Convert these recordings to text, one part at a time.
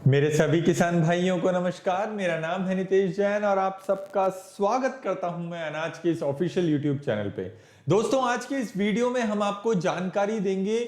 मेरे सभी किसान भाइयों को नमस्कार। मेरा नाम है नितेश जैन और आप सबका स्वागत करता हूं मैं अनाज के इस ऑफिशियल यूट्यूब चैनल पे। दोस्तों, आज के इस वीडियो में हम आपको जानकारी देंगे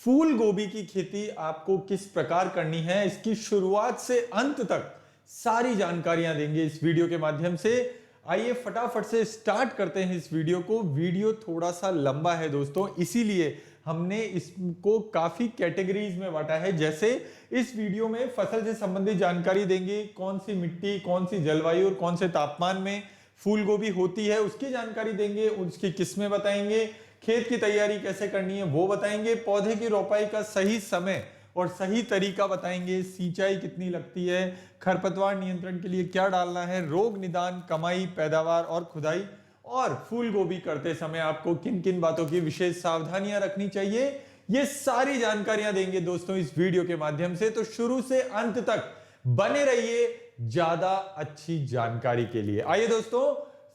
फूल गोभी की खेती आपको किस प्रकार करनी है। इसकी शुरुआत से अंत तक सारी जानकारियां देंगे इस वीडियो के माध्यम से। आइए फटाफट से स्टार्ट करते हैं इस वीडियो को। वीडियो थोड़ा सा लंबा है दोस्तों, इसीलिए हमने इसको काफी कैटेगरीज में बांटा है। जैसे इस वीडियो में फसल से संबंधित जानकारी देंगे, कौन सी मिट्टी, कौन सी जलवायु और कौन से तापमान में फूल गोभी होती है उसकी जानकारी देंगे, उसकी किस्में बताएंगे, खेत की तैयारी कैसे करनी है वो बताएंगे, पौधे की रोपाई का सही समय और सही तरीका बताएंगे, सिंचाई कितनी लगती है, खरपतवार नियंत्रण के लिए क्या डालना है, रोग निदान, कमाई, पैदावार और खुदाई, और फूल गोभी करते समय आपको किन किन बातों की विशेष सावधानियां रखनी चाहिए, ये सारी जानकारियां देंगे दोस्तों इस वीडियो के माध्यम से। तो शुरू से अंत तक बने रहिए ज्यादा अच्छी जानकारी के लिए। आइए दोस्तों,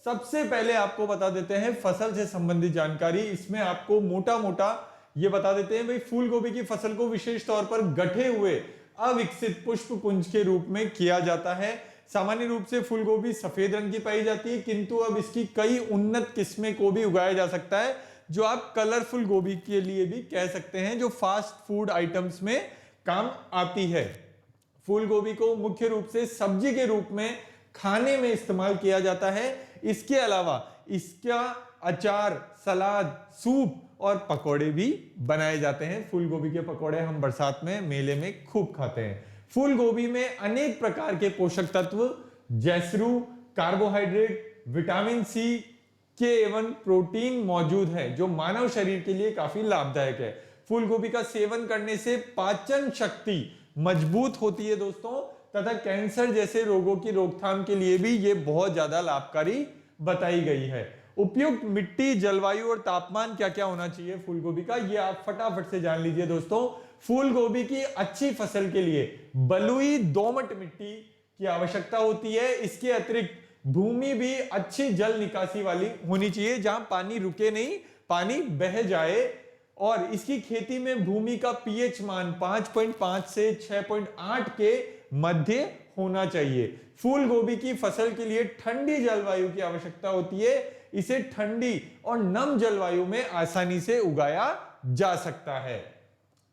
सबसे पहले आपको बता देते हैं फसल से संबंधित जानकारी। इसमें आपको मोटा मोटा ये बता देते हैं भाई, फूल गोभी की फसल को विशेष तौर पर गठे हुए अविकसित पुष्प पुंज के रूप में किया जाता है। सामान्य रूप से फूल गोभी सफेद रंग की पाई जाती है, किंतु अब इसकी कई उन्नत किस्में को भी उगाया जा सकता है, जो आप कलरफुल गोभी के लिए भी कह सकते हैं, जो फास्ट फूड आइटम्स में काम आती है। फूल गोभी को मुख्य रूप से सब्जी के रूप में खाने में इस्तेमाल किया जाता है। इसके अलावा इसका अचार, सलाद, सूप और पकोड़े भी बनाए जाते हैं। फूल गोभी के पकोड़े हम बरसात में मेले में खूब खाते हैं। फूल गोभी में अनेक प्रकार के पोषक तत्व, जैसरू, कार्बोहाइड्रेट, विटामिन सी, के एवं प्रोटीन मौजूद है, जो मानव शरीर के लिए काफी लाभदायक है। फूल गोभी का सेवन करने से पाचन शक्ति मजबूत होती है दोस्तों, तथा कैंसर जैसे रोगों की रोकथाम के लिए भी ये बहुत ज्यादा लाभकारी बताई गई है। उपयुक्त मिट्टी, जलवायु और तापमान क्या क्या होना चाहिए फूल गोभी का, ये आप फटाफट से जान लीजिए दोस्तों। फूल गोभी की अच्छी फसल के लिए बलुई दोमट मिट्टी की आवश्यकता होती है। इसके अतिरिक्त भूमि भी अच्छी जल निकासी वाली होनी चाहिए, जहां पानी रुके नहीं, पानी बह जाए। और इसकी खेती में भूमि का पीएच मान 5.5 से 6.8 के मध्य होना चाहिए। फूल गोभी की फसल के लिए ठंडी जलवायु की आवश्यकता होती है। इसे ठंडी और नम जलवायु में आसानी से उगाया जा सकता है।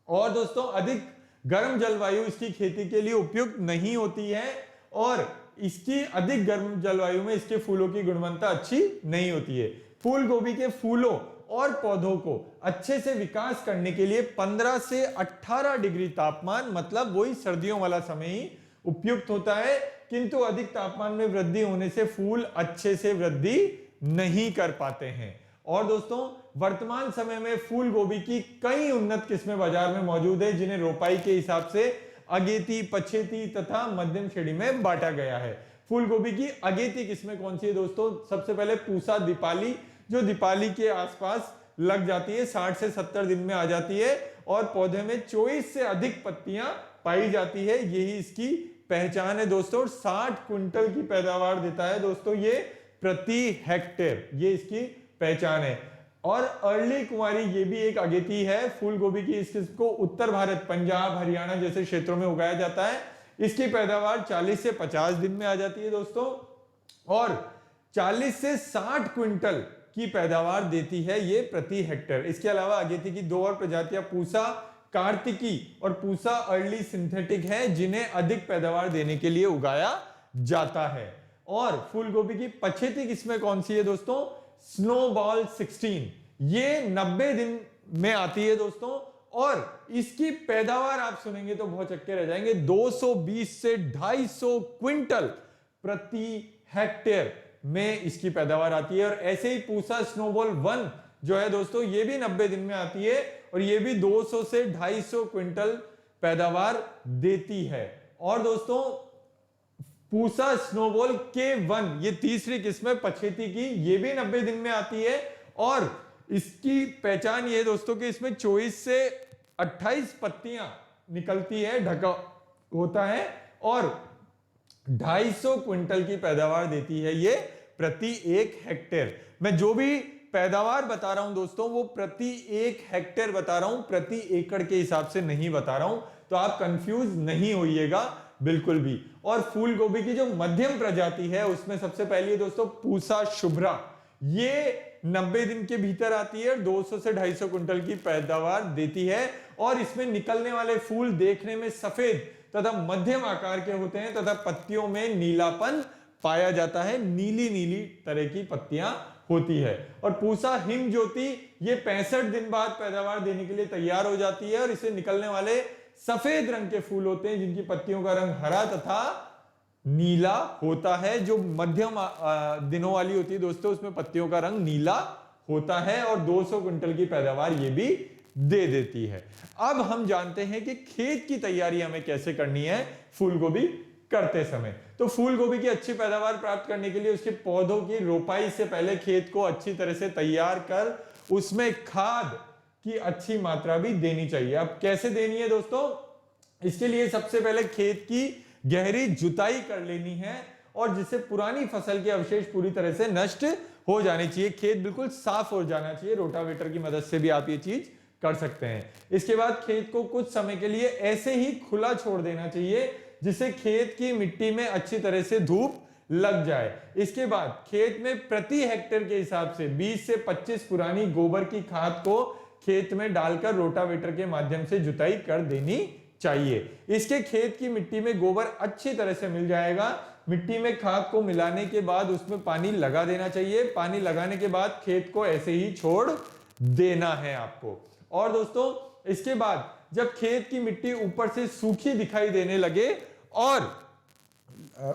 और दोस्तों, अधिक गर्म जलवायु इसकी खेती के लिए उपयुक्त नहीं होती है, और इसकी अधिक गर्म जलवायु में इसके फूलों की गुणवत्ता अच्छी नहीं होती है। फूल गोभी के फूलों और पौधों को अच्छे से विकास करने के लिए 15 से 18 डिग्री तापमान, मतलब वही सर्दियों वाला समय ही उपयुक्त होता है, किंतु अधिक तापमान में वृद्धि होने से फूल अच्छे से वृद्धि नहीं कर पाते हैं। और दोस्तों, वर्तमान समय में फूल गोभी की कई उन्नत किस्में बाजार में मौजूद है, जिन्हें रोपाई के हिसाब से अगेती, पछेती तथा मध्यम श्रेणी में बांटा गया है। फूल गोभी की अगेती किस्में कौन सी है दोस्तों? सबसे पहले पूसा दीपाली, जो दीपाली के आसपास लग जाती है, 60 से 70 दिन में आ जाती है, और पौधे में 24 से अधिक पत्तियां पाई जाती है। यही इसकी पहचान है दोस्तों। 60 क्विंटल की पैदावार देता है दोस्तों ये प्रति हेक्टेयर, ये इसकी पहचान है। और अर्ली कुंवारी ये भी एक अगेती है फूल गोभी की। इस किस्म को उत्तर भारत, पंजाब, हरियाणा जैसे क्षेत्रों में उगाया जाता है। इसकी पैदावार 40 से 50 दिन में आ जाती है दोस्तों, और 40 से 60 क्विंटल की पैदावार देती है ये प्रति हेक्टेयर। इसके अलावा अगेती की दो और प्रजातियां पूसा कार्तिकी और पूसा अर्ली सिंथेटिक है, जिन्हें अधिक पैदावार देने के लिए उगाया जाता है। और फूल गोभी की पछेती किस्में कौन सी है दोस्तों? स्नोबॉल 16, ये 90 दिन में आती है दोस्तों, और इसकी पैदावार आप सुनेंगे तो बहुत चक्के रह जाएंगे, 220 से 250 क्विंटल प्रति हेक्टेयर में इसकी पैदावार आती है। और ऐसे ही पूसा स्नोबॉल 1 जो है दोस्तों, ये भी 90 दिन में आती है, और ये भी 200 से 250 क्विंटल पैदावार देती है। और दोस्तों, पूसा स्नोबॉल K1, ये तीसरी किस्म है पछेती की, ये भी 90 दिन में आती है, और इसकी पहचान ये है दोस्तों कि इसमें 24 से 28 पत्तियां निकलती है, ढका होता है, और 250 क्विंटल की पैदावार देती है ये प्रति 1 हेक्टेयर। मैं जो भी पैदावार बता रहा हूं दोस्तों, वो प्रति 1 हेक्टेयर बता रहा हूं, प्रति एकड़ के हिसाब से नहीं बता रहा हूं, तो आप कंफ्यूज नहीं होइएगा। बिल्कुल भी। और फूल गोभी की जो मध्यम प्रजाति है उसमें सबसे पहली है दोस्तों पूसा शुभ्रा। ये 90 दिन के भीतर आती है और 200 से 250 कुंटल की पैदावार देती है और इसमें निकलने वाले फूल देखने में सफेद तथा मध्यम आकार के होते हैं तथा पत्तियों में नीलापन पाया जाता है, नीली नीली तरह की पत्तियां होती है। और पूसा हिम ज्योति ये 65 दिन बाद पैदावार देने के लिए तैयार हो जाती है और इसे निकलने वाले सफेद रंग के फूल होते हैं जिनकी पत्तियों का रंग हरा तथा नीला होता है। जो मध्यम दिनों वाली होती है दोस्तों उसमें पत्तियों का रंग नीला होता है और 200 कुंटल की पैदावार ये भी दे देती है। अब हम जानते हैं कि खेत की तैयारी हमें कैसे करनी है फूल गोभी करते समय। तो फूल गोभी की अच्छी पैदावार प्राप्त करने के लिए उसके पौधों की रोपाई से पहले खेत को अच्छी तरह से तैयार कर उसमें खाद की अच्छी मात्रा भी देनी चाहिए। अब कैसे देनी है दोस्तों, इसके लिए सबसे पहले खेत की गहरी जुताई कर लेनी है और जिससे पुरानी फसल के अवशेष पूरी तरह से नष्ट हो जाने चाहिए। खेत बिल्कुल साफ हो जाना चाहिए। रोटावेटर की मदद से भी आप ये चीज कर सकते हैं। इसके बाद खेत को कुछ समय के लिए ऐसे ही खुला छोड़ देना चाहिए जिससे खेत की मिट्टी में अच्छी तरह से धूप लग जाए। इसके बाद खेत में प्रति हेक्टेयर के हिसाब से 20 से 25 पुरानी गोबर की खाद को खेत में डालकर रोटावेटर के माध्यम से जुताई कर देनी चाहिए। इसके खेत की मिट्टी में गोबर अच्छी तरह से मिल जाएगा। मिट्टी में खाद को मिलाने के बाद उसमें पानी लगा देना चाहिए। पानी लगाने के बाद खेत को ऐसे ही छोड़ देना है आपको। और दोस्तों इसके बाद जब खेत की मिट्टी ऊपर से सूखी दिखाई देने लगे और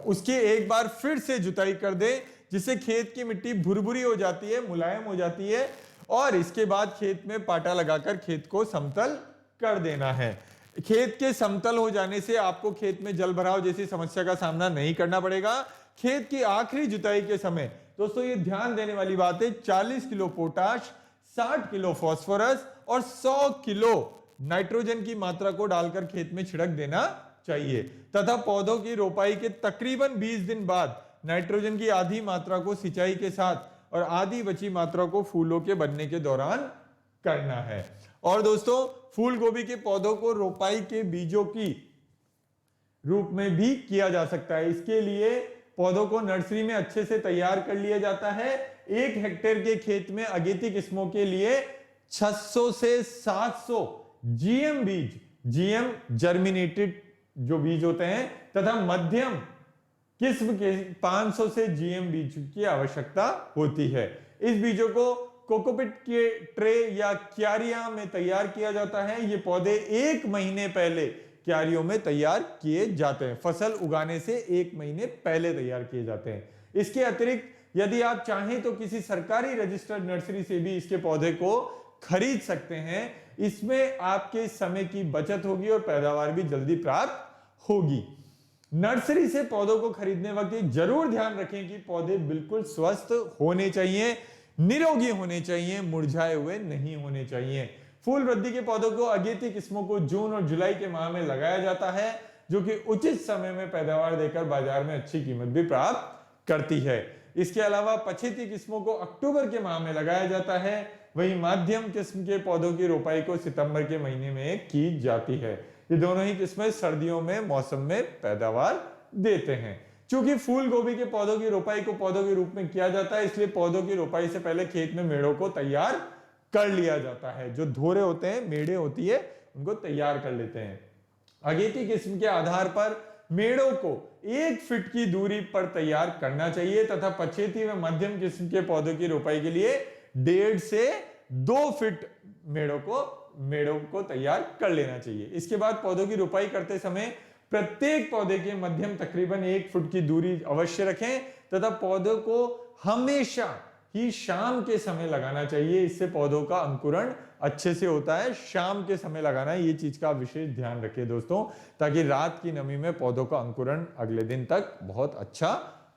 उसकी एक बार फिर से जुताई कर दे जिससे खेत की मिट्टी भुरभुरी हो जाती है, मुलायम हो जाती है और इसके बाद खेत में पाटा लगाकर खेत को समतल कर देना है। खेत के समतल हो जाने से आपको खेत में जल भराव जैसी समस्या का सामना नहीं करना पड़ेगा। खेत की आखिरी जुताई के समय दोस्तों ये ध्यान देने वाली बात है 40 किलो पोटाश, 60 किलो फास्फोरस और 100 किलो नाइट्रोजन की मात्रा को डालकर खेत में छिड़क देना चाहिए तथा पौधों की रोपाई के तकरीबन 20 दिन बाद नाइट्रोजन की आधी मात्रा को सिंचाई के साथ और आधी बची मात्रा को फूलों के बनने के दौरान करना है। और दोस्तों फूल गोभी के पौधों को रोपाई के बीजों की रूप में भी किया जा सकता है। इसके लिए पौधों को नर्सरी में अच्छे से तैयार कर लिया जाता है। 1 हेक्टेयर के खेत में अगेती किस्मों के लिए 600 से 700 जीएम बीज, जीएम जर्मिनेटेड जो बीज होते हैं तथा मध्यम किस्म के 500 से जीएम बीज की आवश्यकता होती है। इस बीजों को कोकोपीट के ट्रे या क्यारियां में तैयार किया जाता है। ये पौधे 1 महीने पहले क्यारियों में तैयार किए जाते हैं। फसल उगाने से 1 महीने पहले तैयार किए जाते हैं। इसके अतिरिक्त यदि आप चाहें तो किसी सरकारी रजिस्टर्ड नर्सरी से भी इसके पौधे को खरीद सकते हैं। इसमें आपके समय की बचत होगी और पैदावार भी जल्दी प्राप्त होगी। नर्सरी से पौधों को खरीदने वक्त ये जरूर ध्यान रखें कि पौधे बिल्कुल स्वस्थ होने चाहिए, निरोगी होने चाहिए, मुरझाए हुए नहीं होने चाहिए। फूल वृद्धि के पौधों को अगेती किस्मों को जून और जुलाई के माह में लगाया जाता है जो कि उचित समय में पैदावार देकर बाजार में अच्छी कीमत भी प्राप्त करती है। इसके अलावा पछेती किस्मों को अक्टूबर के माह में लगाया जाता है। वही माध्यम किस्म के पौधों की रोपाई को सितंबर के महीने में की जाती है। ये दोनों ही किस्में सर्दियों में मौसम में पैदावार देते हैं। चूंकि फूल गोभी के पौधों की रोपाई को पौधों के रूप में किया जाता है इसलिए पौधों की रोपाई से पहले खेत में मेड़ों को तैयार कर लिया जाता है। जो धोरे होते हैं, मेड़े होती है, उनको तैयार कर लेते हैं। अगेती किस्म के आधार पर मेड़ों को 1 फीट की दूरी पर तैयार करना चाहिए तथा पछेती व मध्यम किस्म के पौधों की रोपाई के लिए 1.5 से 2 फीट मेड़ों को तैयार कर लेना चाहिए। इसके बाद पौधों की रोपाई करते समय प्रत्येक पौधे के मध्यम तकरीबन 1 फुट की दूरी अवश्य रखें तथा पौधों को हमेशा ही शाम के समय लगाना चाहिए। इससे पौधों का अंकुरण अच्छे से होता है। शाम के समय लगाना है, ये चीज का विशेष ध्यान रखिए दोस्तों, ताकि रात की नमी में पौधों का अंकुरण अगले दिन तक बहुत अच्छा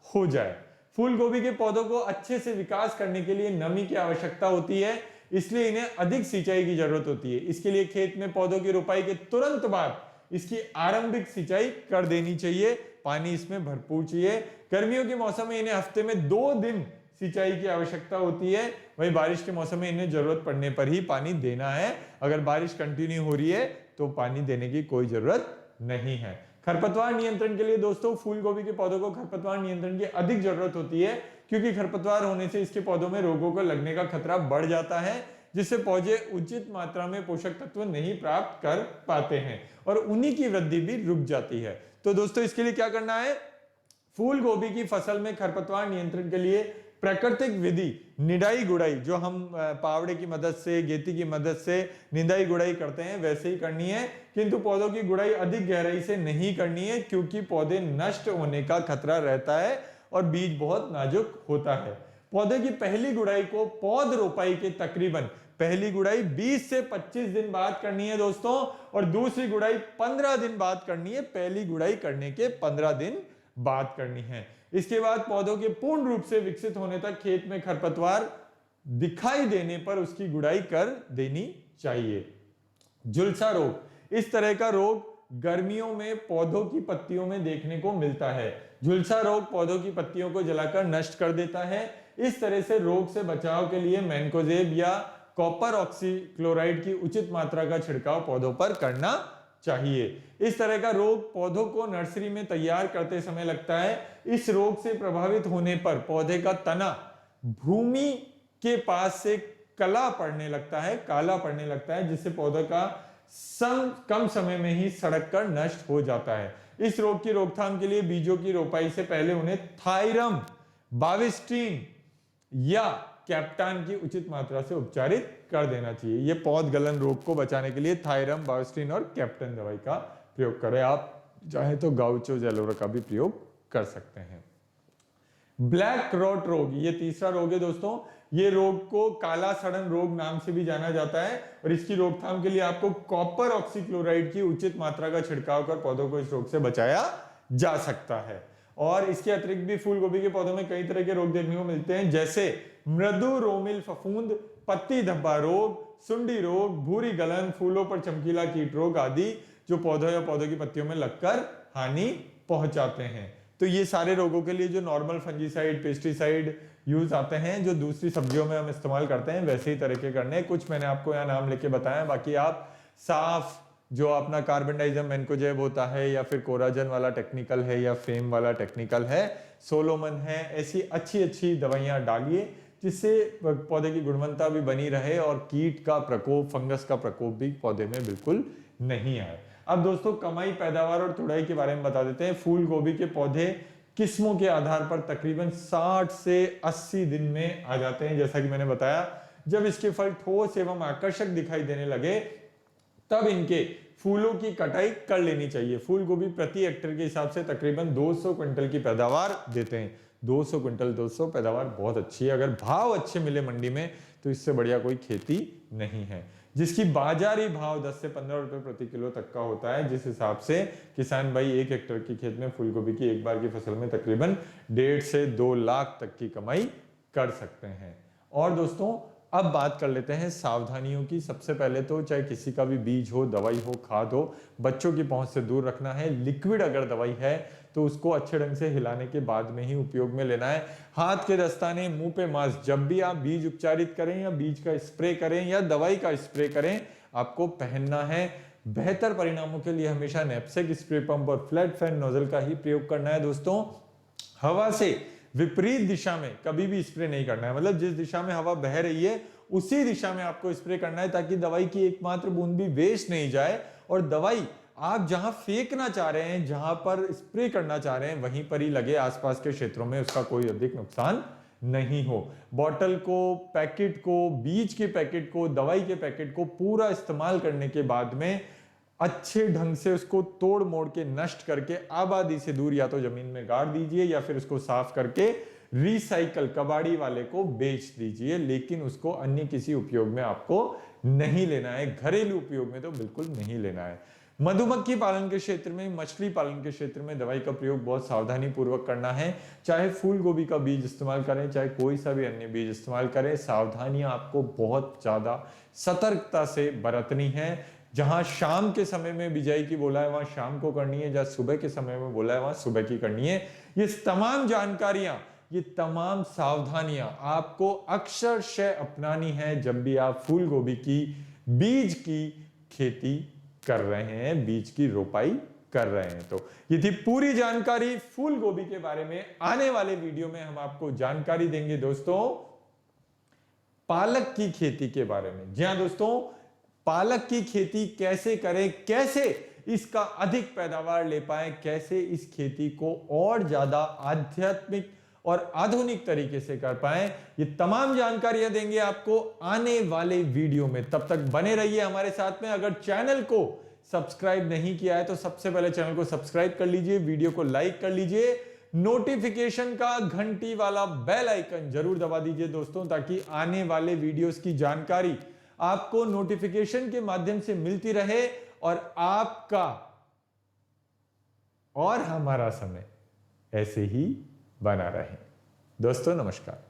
हो जाए। फूल गोभी के पौधों को अच्छे से विकास करने के लिए नमी की आवश्यकता होती है, इसलिए इन्हें अधिक सिंचाई की जरूरत होती है। इसके लिए खेत में पौधों की रोपाई के तुरंत बाद इसकी आरंभिक सिंचाई कर देनी चाहिए। पानी इसमें भरपूर चाहिए। गर्मियों के मौसम में इन्हें हफ्ते में 2 दिन सिंचाई की आवश्यकता होती है। वहीं बारिश के मौसम में इन्हें जरूरत पड़ने पर ही पानी देना है। अगर बारिश कंटिन्यू हो रही है तो पानी देने की कोई जरूरत नहीं है। खरपतवार नियंत्रण के लिए दोस्तों फूल गोभी के पौधों को खरपतवार नियंत्रण की अधिक जरूरत होती है, क्योंकि खरपतवार होने से इसके पौधों में रोगों को लगने का खतरा बढ़ जाता है, जिससे पौधे उचित मात्रा में पोषक तत्व नहीं प्राप्त कर पाते हैं और उन्हीं की वृद्धि भी रुक जाती है। तो दोस्तों इसके लिए क्या करना है, फूल गोभी की फसल में खरपतवार नियंत्रण के लिए प्राकृतिक विधि निदाई गुड़ाई, जो हम पावड़े की मदद से, गेती की मदद से निदाई गुड़ाई करते हैं, वैसे ही करनी है, किंतु पौधों की गुड़ाई अधिक गहराई से नहीं करनी है, क्योंकि पौधे नष्ट होने का खतरा रहता है और बीज बहुत नाजुक होता है। पौधे की पहली गुड़ाई को पौध रोपाई के तकरीबन पहली गुड़ाई 20 से 25 दिन बाद करनी है दोस्तों, और दूसरी गुड़ाई 15 दिन बाद करनी है, पहली गुड़ाई करने के 15 दिन बाद करनी है। इसके बाद पौधों के पूर्ण रूप से विकसित होने तक खेत में खरपतवार दिखाई देने पर उसकी गुड़ाई कर देनी चाहिए। झुलसा रोग, इस तरह का रोग गर्मियों में पौधों की पत्तियों में देखने को मिलता है। झुलसा रोग पौधों की पत्तियों को जलाकर नष्ट कर देता है। इस तरह से रोग से बचाव के लिए मैनकोजेब या कॉपर ऑक्सीक्लोराइड की उचित मात्रा का छिड़काव पौधों पर करना चाहिए। इस तरह का रोग पौधों को नर्सरी में तैयार करते समय लगता है। इस रोग से प्रभावित होने पर पौधे का तना भूमि के पास से काला पड़ने लगता है, जिससे पौधे का कम समय में ही सड़क कर नष्ट हो जाता है। इस रोग की रोकथाम के लिए बीजों की रोपाई से पहले उन्हें थायरम, बाविस्टीन या कैप्टान की उचित मात्रा से उपचारित कर देना चाहिए। यह पौध गलन रोग को बचाने के लिए थायरम, बाविस्टीन और कैप्टन दवाई का प्रयोग करें। आप चाहे तो गाउचो जेलोरा का भी प्रयोग कर सकते हैं। ब्लैक रॉट रोग, ये तीसरा रोग है दोस्तों। ये रोग को काला सड़न रोग नाम से भी जाना जाता है, और इसकी रोकथाम के लिए आपको कॉपर ऑक्सीक्लोराइड की उचित मात्रा का छिड़काव कर पौधों को इस रोग से बचाया जा सकता है। और इसके अतिरिक्त भी फूल गोभी के पौधों में कई तरह के रोग देखने को मिलते हैं, जैसे मृदु रोमिल फफूंद, पत्ती धब्बा रोग, सुंडी रोग, भूरी गलन, फूलों पर चमकीला कीट रोग आदि, जो पौधों या पौधों की पत्तियों में लगकर हानि पहुंचाते हैं। तो ये सारे रोगों के लिए जो नॉर्मल फंजीसाइड, पेस्टिसाइड यूज आते हैं, जो दूसरी सब्जियों में हम इस्तेमाल करते हैं, वैसे ही तरीके करने हैं। कुछ मैंने आपको यहाँ नाम लेके बताया, बाकी आप साफ जो अपना कार्बेंडाइजम मैनकोजेब होता है, या फिर कोराजन वाला टेक्निकल है, या फेम वाला टेक्निकल है, सोलोमन है, ऐसी अच्छी अच्छी दवाइयां डालिए, जिससे पौधे की गुणवत्ता भी बनी रहे और कीट का प्रकोप, फंगस का प्रकोप भी पौधे में बिल्कुल नहीं आए। अब दोस्तों कमाई, पैदावार और तुड़ाई के बारे में बता देते हैं। फूल गोभी के पौधे किस्मों के आधार पर तकरीबन 60 से 80 दिन में आ जाते हैं। जैसा कि मैंने बताया, जब इसके फल ठोस एवं आकर्षक दिखाई देने लगे, तब इनके फूलों की कटाई कर लेनी चाहिए। फूल गोभी प्रति हेक्टेयर के हिसाब से तकरीबन 200 क्विंटल की पैदावार देते हैं। 200 क्विंटल, 200 पैदावार बहुत अच्छी है। अगर भाव अच्छे मिले मंडी में, तो इससे बढ़िया कोई खेती नहीं है। जिसकी बाजारी भाव 10 से 15 रुपए प्रति किलो तक का होता है, जिस हिसाब से किसान भाई 1 हेक्टेयर के खेत में फूल गोभी की एक बार की फसल में तकरीबन 1.5 से 2 लाख तक की कमाई कर सकते हैं। और दोस्तों अब बात कर लेते हैं सावधानियों की। सबसे पहले तो चाहे किसी का भी बीज हो, दवाई हो, खाद हो, बच्चों की पहुंच से दूर रखना है। लिक्विड अगर दवाई है तो उसको अच्छे ढंग से हिलाने के बाद में ही उपयोग में लेना है। हाथ के दस्ताने, मुंह पे मास्क, जब भी आप बीज उपचारित करें या बीज का स्प्रे करें या दवाई का स्प्रे करें, आपको पहनना है। बेहतर परिणामों के लिए हमेशा नैपसेक स्प्रे पंप और फ्लैट फैन नोजल का ही प्रयोग करना है। दोस्तों हवा से विपरीत दिशा में कभी भी स्प्रे नहीं करना है, मतलब जिस दिशा में हवा बह रही है उसी दिशा में आपको स्प्रे करना है, ताकि दवाई की एकमात्र बूंद भी वेस्ट नहीं जाए, और दवाई आप जहां फेंकना चाह रहे हैं, जहां पर स्प्रे करना चाह रहे हैं, वहीं पर ही लगे। आसपास के क्षेत्रों में उसका कोई अधिक नुकसान नहीं हो। बॉटल को, पैकेट को, बीज के पैकेट को, दवाई के पैकेट को पूरा इस्तेमाल करने के बाद में अच्छे ढंग से उसको तोड़ मोड़ के नष्ट करके आबादी से दूर या तो जमीन में गाड़ दीजिए, या फिर उसको साफ करके रिसाइकल कबाड़ी वाले को बेच दीजिए। लेकिन उसको अन्य किसी उपयोग में आपको नहीं लेना है, घरेलू उपयोग में तो बिल्कुल नहीं लेना है। मधुमक्खी पालन के क्षेत्र में, मछली पालन के क्षेत्र में दवाई का प्रयोग बहुत सावधानी पूर्वक करना है। चाहे फूल गोभी का बीज इस्तेमाल करें, चाहे कोई सा भी अन्य बीज इस्तेमाल करें, सावधानियां आपको बहुत ज्यादा सतर्कता से बरतनी है। जहां शाम के समय में बिजाई की बोला है वहां शाम को करनी है, जहां सुबह के समय में बोला है वहां सुबह की करनी है। ये तमाम जानकारियां, ये तमाम सावधानियां आपको अक्षरशः अपनानी है जब भी आप फूल गोभी की बीज की खेती कर रहे हैं, बीज की रोपाई कर रहे हैं। तो ये थी पूरी जानकारी फूल गोभी के बारे में। आने वाले वीडियो में हम आपको जानकारी देंगे दोस्तों पालक की खेती के बारे में। जी हां दोस्तों, पालक की खेती कैसे करें, कैसे इसका अधिक पैदावार ले पाए, कैसे इस खेती को और ज्यादा आध्यात्मिक और आधुनिक तरीके से कर पाए, ये तमाम जानकारियां देंगे आपको आने वाले वीडियो में। तब तक बने रहिए हमारे साथ में। अगर चैनल को सब्सक्राइब नहीं किया है तो सबसे पहले चैनल को सब्सक्राइब कर लीजिए, वीडियो को लाइक कर लीजिए, नोटिफिकेशन का घंटी वाला बेल आइकन जरूर दबा दीजिए दोस्तों, ताकि आने वाले वीडियोस की जानकारी आपको नोटिफिकेशन के माध्यम से मिलती रहे और आपका और हमारा समय ऐसे ही बना रहे। दोस्तों नमस्कार।